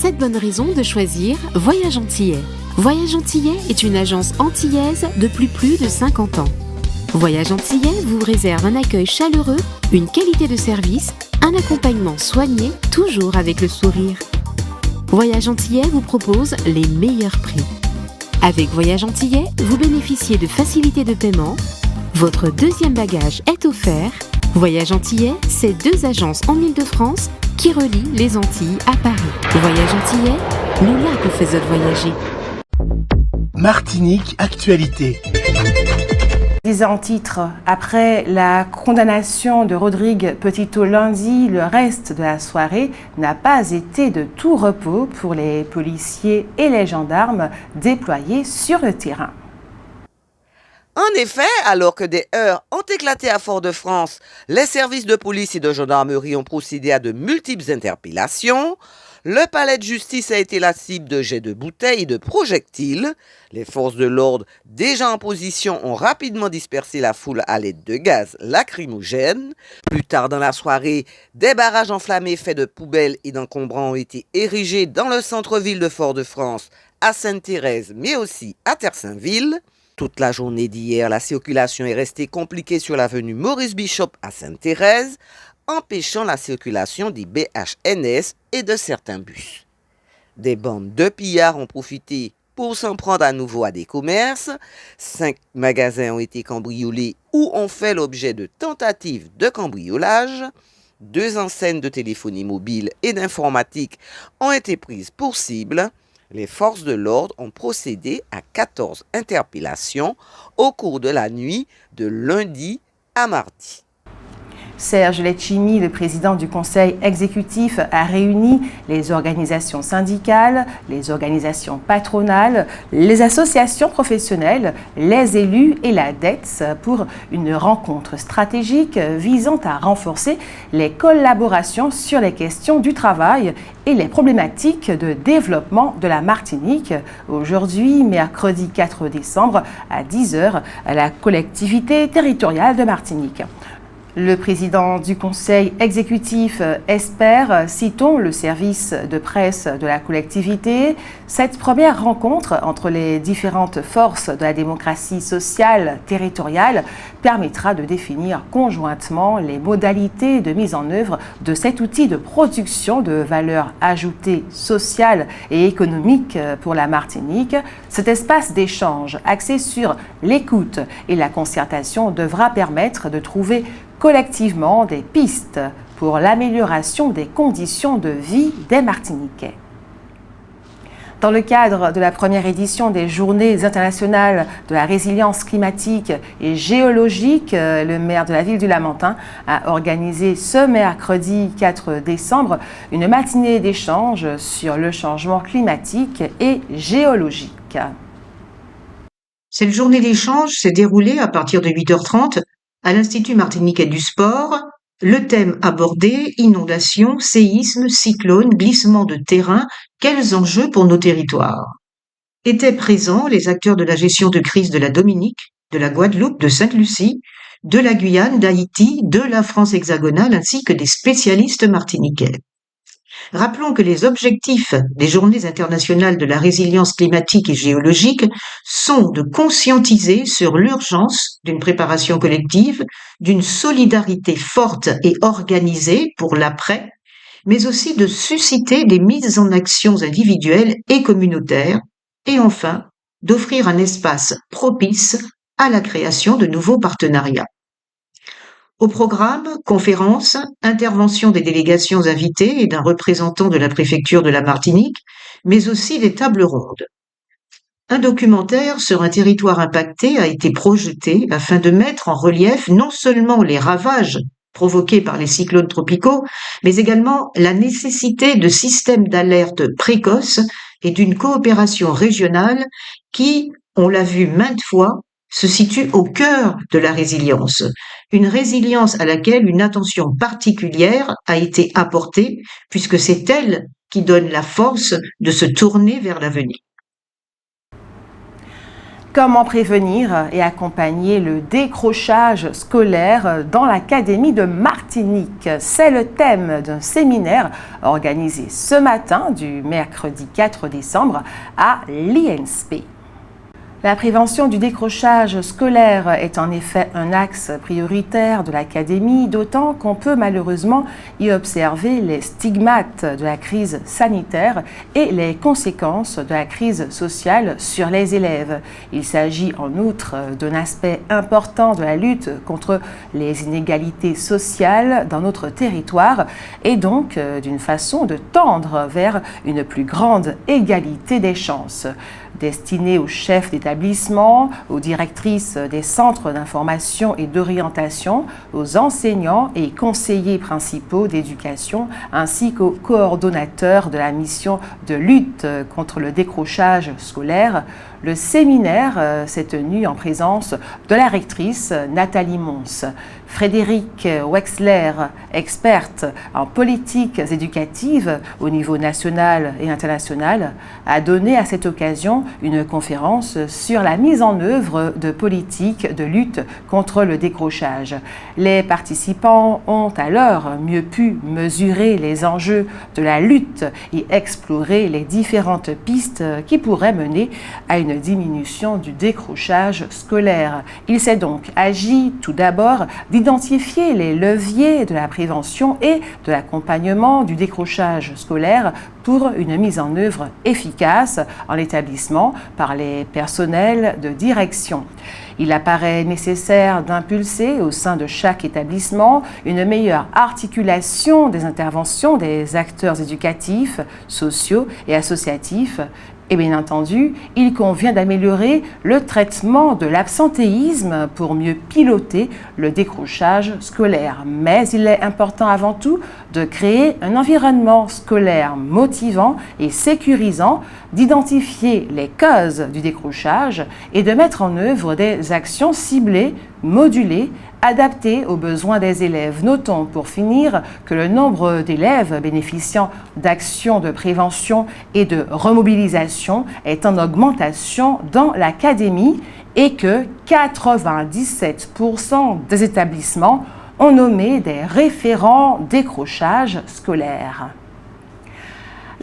7 bonnes raisons de choisir Voyage Antillais. Voyage Antillais est une agence antillaise depuis plus de 50 ans. Voyage Antillais vous réserve un accueil chaleureux, une qualité de service, un accompagnement soigné, toujours avec le sourire. Voyage Antillais vous propose les meilleurs prix. Avec Voyage Antillais, vous bénéficiez de facilités de paiement. Votre deuxième bagage est offert. Voyage Antillais, c'est 2 agences en Île-de-France qui relient les Antilles à Paris. Voyage Antillais, nous là vous faisons voyager. Martinique Actualité. Disait en titre, après la condamnation de Rodrigue Petito lundi, le reste de la soirée n'a pas été de tout repos pour les policiers et les gendarmes déployés sur le terrain. En effet, alors que des heurts ont éclaté à Fort-de-France, les services de police et de gendarmerie ont procédé à de multiples interpellations. Le palais de justice a été la cible de jets de bouteilles et de projectiles. Les forces de l'ordre, déjà en position, ont rapidement dispersé la foule à l'aide de gaz lacrymogènes. Plus tard dans la soirée, des barrages enflammés faits de poubelles et d'encombrants ont été érigés dans le centre-ville de Fort-de-France, à Sainte-Thérèse, mais aussi à Terre-Saint-Ville. Toute la journée d'hier, la circulation est restée compliquée sur l'avenue Maurice Bishop à Sainte-Thérèse, empêchant la circulation des BHNS et de certains bus. Des bandes de pillards ont profité pour s'en prendre à nouveau à des commerces. 5 magasins ont été cambriolés ou ont fait l'objet de tentatives de cambriolage. 2 enseignes de téléphonie mobile et d'informatique ont été prises pour cible. Les forces de l'ordre ont procédé à 14 interpellations au cours de la nuit de lundi à mardi. Serge Letchimy, le président du conseil exécutif, a réuni les organisations syndicales, les organisations patronales, les associations professionnelles, les élus et la DETS pour une rencontre stratégique visant à renforcer les collaborations sur les questions du travail et les problématiques de développement de la Martinique. Aujourd'hui, mercredi 4 décembre à 10h, à la collectivité territoriale de Martinique. Le président du conseil exécutif espère, citons le service de presse de la collectivité, cette première rencontre entre les différentes forces de la démocratie sociale territoriale permettra de définir conjointement les modalités de mise en œuvre de cet outil de production de valeur ajoutée sociale et économique pour la Martinique. Cet espace d'échange axé sur l'écoute et la concertation devra permettre de trouver collectivement des pistes pour l'amélioration des conditions de vie des Martiniquais. Dans le cadre de la première édition des Journées internationales de la résilience climatique et géologique, le maire de la ville du Lamentin a organisé ce mercredi 4 décembre une matinée d'échange sur le changement climatique et géologique. Cette journée d'échange s'est déroulée à partir de 8h30 à l'Institut martiniquais du sport. Le thème abordé, inondations, séismes, cyclones, glissements de terrain, quels enjeux pour nos territoires? Étaient présents les acteurs de la gestion de crise de la Dominique, de la Guadeloupe, de Sainte-Lucie, de la Guyane, d'Haïti, de la France hexagonale, ainsi que des spécialistes martiniquais. Rappelons que les objectifs des Journées internationales de la résilience climatique et géologique sont de conscientiser sur l'urgence d'une préparation collective, d'une solidarité forte et organisée pour l'après, mais aussi de susciter des mises en actions individuelles et communautaires, et enfin d'offrir un espace propice à la création de nouveaux partenariats. Au programme, conférences, interventions des délégations invitées et d'un représentant de la préfecture de la Martinique, mais aussi des tables rondes. Un documentaire sur un territoire impacté a été projeté afin de mettre en relief non seulement les ravages provoqués par les cyclones tropicaux, mais également la nécessité de systèmes d'alerte précoces et d'une coopération régionale qui, on l'a vu maintes fois, se situe au cœur de la résilience. Une résilience à laquelle une attention particulière a été apportée, puisque c'est elle qui donne la force de se tourner vers l'avenir. Comment prévenir et accompagner le décrochage scolaire dans l'Académie de Martinique? C'est le thème d'un séminaire organisé ce matin du mercredi 4 décembre à l'INSP. La prévention du décrochage scolaire est en effet un axe prioritaire de l'Académie, d'autant qu'on peut malheureusement y observer les stigmates de la crise sanitaire et les conséquences de la crise sociale sur les élèves. Il s'agit en outre d'un aspect important de la lutte contre les inégalités sociales dans notre territoire et donc d'une façon de tendre vers une plus grande égalité des chances. Destinée aux chefs d'établissement, aux directrices des centres d'information et d'orientation, aux enseignants et conseillers principaux d'éducation, ainsi qu'aux coordonnateurs de la mission de lutte contre le décrochage scolaire. Le séminaire s'est tenu en présence de la rectrice Nathalie Mons. Frédéric Wexler, experte en politiques éducatives au niveau national et international, a donné à cette occasion une conférence sur la mise en œuvre de politiques de lutte contre le décrochage. Les participants ont alors mieux pu mesurer les enjeux de la lutte et explorer les différentes pistes qui pourraient mener à une diminution du décrochage scolaire. Il s'est donc agi tout d'abord d'identifier les leviers de la prévention et de l'accompagnement du décrochage scolaire pour une mise en œuvre efficace en l'établissement par les personnels de direction. Il apparaît nécessaire d'impulser au sein de chaque établissement une meilleure articulation des interventions des acteurs éducatifs, sociaux et associatifs. Et bien entendu, il convient d'améliorer le traitement de l'absentéisme pour mieux piloter le décrochage scolaire. Mais il est important avant tout de créer un environnement scolaire motivant et sécurisant, d'identifier les causes du décrochage et de mettre en œuvre des actions ciblées, modulées, adaptées aux besoins des élèves. Notons pour finir que le nombre d'élèves bénéficiant d'actions de prévention et de remobilisation est en augmentation dans l'académie et que 97% des établissements ont nommé des référents décrochage scolaire.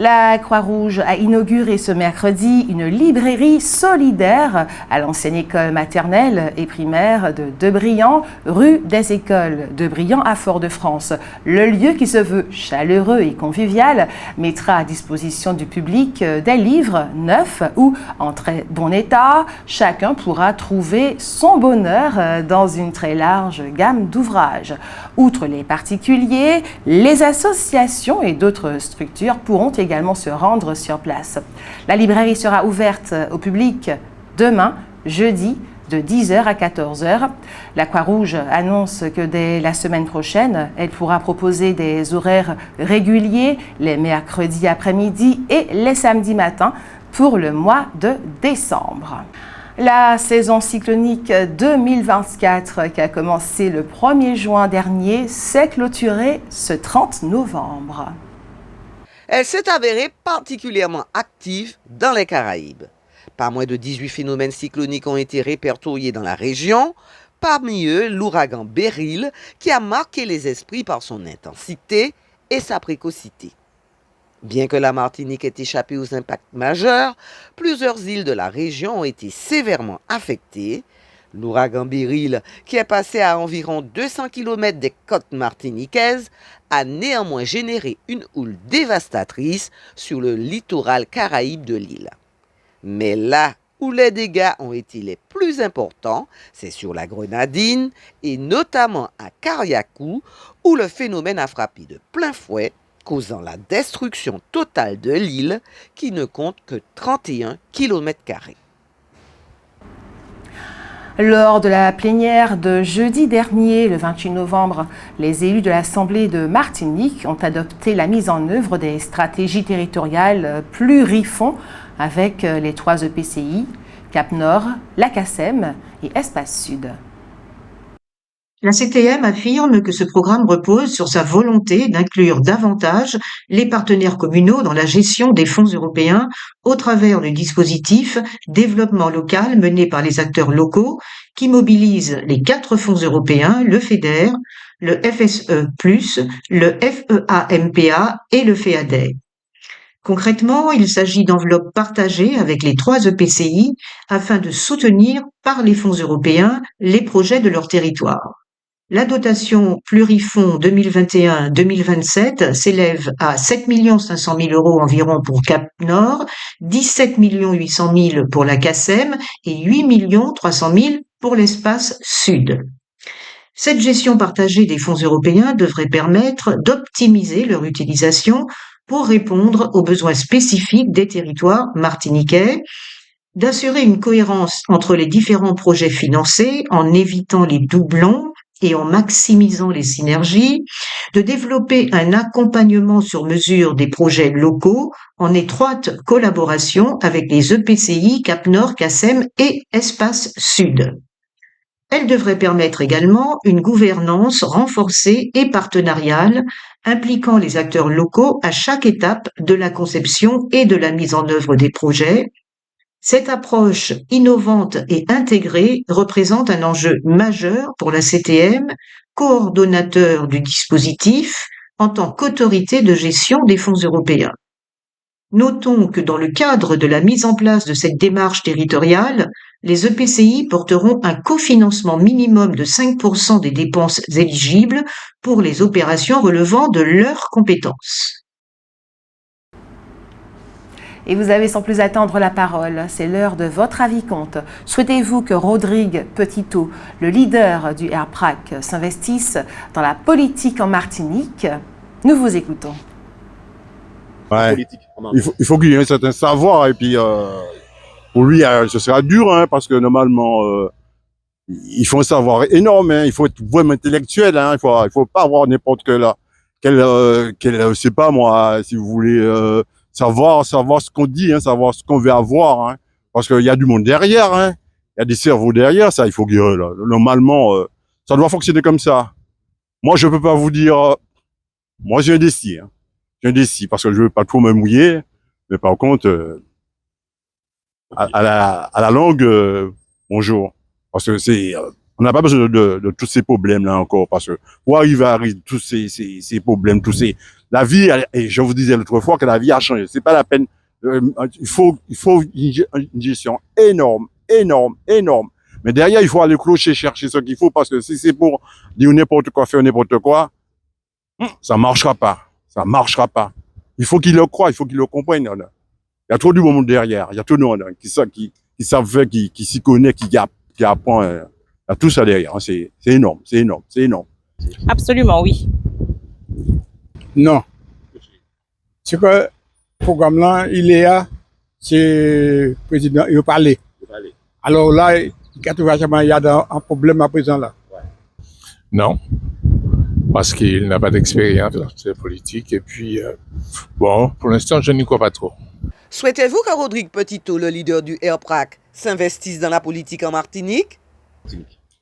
La Croix-Rouge a inauguré ce mercredi une librairie solidaire à l'ancienne école maternelle et primaire de Debriant, rue des Écoles, Debriant à Fort-de-France. Le lieu, qui se veut chaleureux et convivial, mettra à disposition du public des livres neufs ou en très bon état. Chacun pourra trouver son bonheur dans une très large gamme d'ouvrages. Outre les particuliers, les associations et d'autres structures pourront également se rendre sur place. La librairie sera ouverte au public demain, jeudi, de 10h à 14h. La Croix-Rouge annonce que dès la semaine prochaine, elle pourra proposer des horaires réguliers les mercredis après-midi et les samedis matins pour le mois de décembre. La saison cyclonique 2024, qui a commencé le 1er juin dernier, s'est clôturée ce 30 novembre. Elle s'est avérée particulièrement active dans les Caraïbes. Pas moins de 18 phénomènes cycloniques ont été répertoriés dans la région, parmi eux l'ouragan Beryl, qui a marqué les esprits par son intensité et sa précocité. Bien que la Martinique ait échappé aux impacts majeurs, plusieurs îles de la région ont été sévèrement affectées. L'ouragan Beryl, qui est passé à environ 200 km des côtes martiniquaises, a néanmoins généré une houle dévastatrice sur le littoral caraïbe de l'île. Mais là où les dégâts ont été les plus importants, c'est sur la Grenadine et notamment à Carriacou, où le phénomène a frappé de plein fouet, causant la destruction totale de l'île qui ne compte que 31 km². Lors de la plénière de jeudi dernier, le 28 novembre, les élus de l'Assemblée de Martinique ont adopté la mise en œuvre des stratégies territoriales plurifonds avec les 3 EPCI, Cap-Nord, Lac-Assem et Espace Sud. La CTM affirme que ce programme repose sur sa volonté d'inclure davantage les partenaires communaux dans la gestion des fonds européens au travers du dispositif développement local mené par les acteurs locaux qui mobilise les 4 fonds européens, le FEDER, le FSE+, le FEAMPA et le FEADER. Concrètement, il s'agit d'enveloppes partagées avec les 3 EPCI afin de soutenir par les fonds européens les projets de leur territoire. La dotation plurifonds 2021-2027 s'élève à 7 500 000 € environ pour Cap Nord, 17 800 000 pour la CACEM et 8 300 000 pour l'espace Sud. Cette gestion partagée des fonds européens devrait permettre d'optimiser leur utilisation pour répondre aux besoins spécifiques des territoires martiniquais, d'assurer une cohérence entre les différents projets financés en évitant les doublons et en maximisant les synergies, de développer un accompagnement sur mesure des projets locaux en étroite collaboration avec les EPCI Cap Nord, CACEM et Espace Sud. Elle devrait permettre également une gouvernance renforcée et partenariale impliquant les acteurs locaux à chaque étape de la conception et de la mise en œuvre des projets. Cette approche innovante et intégrée représente un enjeu majeur pour la CTM, coordonnateur du dispositif en tant qu'autorité de gestion des fonds européens. Notons que dans le cadre de la mise en place de cette démarche territoriale, les EPCI porteront un cofinancement minimum de 5% des dépenses éligibles pour les opérations relevant de leurs compétences. Et vous avez sans plus attendre la parole. C'est l'heure de votre avis compte. Souhaitez-vous que Rodrigue Petitot, le leader du RPRAC, s'investisse dans la politique en Martinique? Nous vous écoutons. Ouais. Il faut qu'il y ait un certain savoir et puis pour lui ce sera dur hein, parce que normalement il faut un savoir énorme, hein, il faut être vraiment intellectuel, hein, il faut pas avoir n'importe quel je sais pas moi, si vous voulez savoir ce qu'on dit, hein, savoir ce qu'on veut avoir, hein, parce qu'il y a du monde derrière, hein, il y a des cerveaux derrière, ça il faut que normalement ça doit fonctionner comme ça. Moi je peux pas vous dire, moi j'ai un décis, hein. J'ai un décis parce que je veux pas trop me mouiller, mais par contre à la langue bonjour, parce que c'est on n'a pas besoin de tous ces problèmes là encore, parce que pour arriver à tous ces problèmes, la vie, et je vous disais l'autre fois que la vie a changé, c'est pas la peine, il faut une gestion énorme, mais derrière il faut aller clocher chercher ce qu'il faut, parce que si c'est pour dire n'importe quoi, faire n'importe quoi, ça marchera pas. Il faut qu'ils le croient, il faut qu'ils le comprennent. Il y a trop du monde derrière, il y a tout le monde qui savent faire, qui s'y connaît, qui apprend. Il y a tout ça derrière. C'est énorme. Absolument, oui. Non. C'est que le programme là, il est là, c'est le président, il parle. Alors là, il y a un problème à présent là. Non. Parce qu'il n'a pas d'expérience dans cette politique. Et puis, bon, pour l'instant, je n'y crois pas trop. Souhaitez-vous que Rodrigue Petitot, le leader du RPRAC, s'investisse dans la politique en Martinique?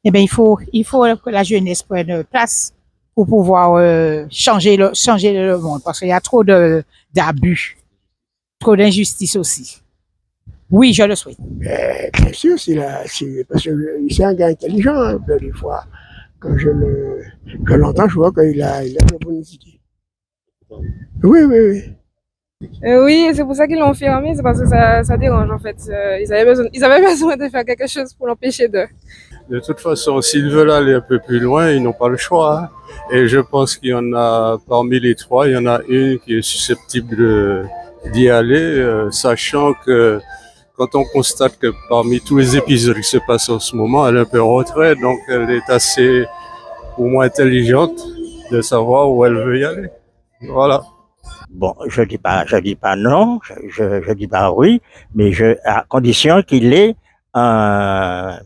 Eh bien, il faut que la jeunesse prenne place pour pouvoir changer le monde. Parce qu'il y a trop d'abus, trop d'injustice aussi. Oui, je le souhaite. Bien sûr, parce que c'est un gars intelligent, hein, des fois. Quand je l'entends, je vois qu'il a une bonne idée. Oui. Oui, c'est pour ça qu'ils l'ont fermé, c'est parce que ça dérange en fait. Ils avaient besoin de faire quelque chose pour l'empêcher de... De toute façon, s'ils veulent aller un peu plus loin, ils n'ont pas le choix. Hein. Et je pense qu'il y en a, parmi les 3, il y en a une qui est susceptible d'y aller, sachant que quand on constate que parmi tous les épisodes qui se passent en ce moment, elle est un peu en retrait, donc elle est assez, au moins intelligente, de savoir où elle veut y aller. Voilà. Bon, je dis pas non, je dis pas oui, mais à condition qu'il ait un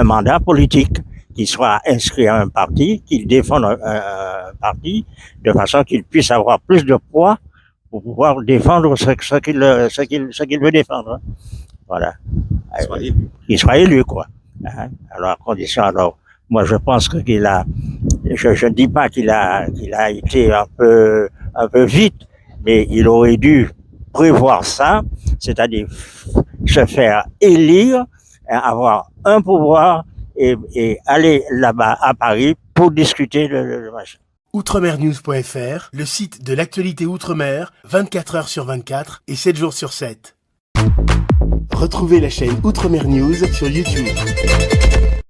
mandat politique, qu'il soit inscrit à un parti, qu'il défende un parti, de façon qu'il puisse avoir plus de poids pour pouvoir défendre ce qu'il veut défendre. Voilà. Qu'il soit élu, quoi. Alors, à condition, Moi, je pense que je ne dis pas qu'il a été un peu vite, mais il aurait dû prévoir ça, c'est-à-dire se faire élire, avoir un pouvoir et aller là-bas à Paris pour discuter le machin. Outremernews.fr, le site de l'actualité outre-mer, 24 heures sur 24 et 7 jours sur 7. Retrouvez la chaîne Outremer News sur YouTube.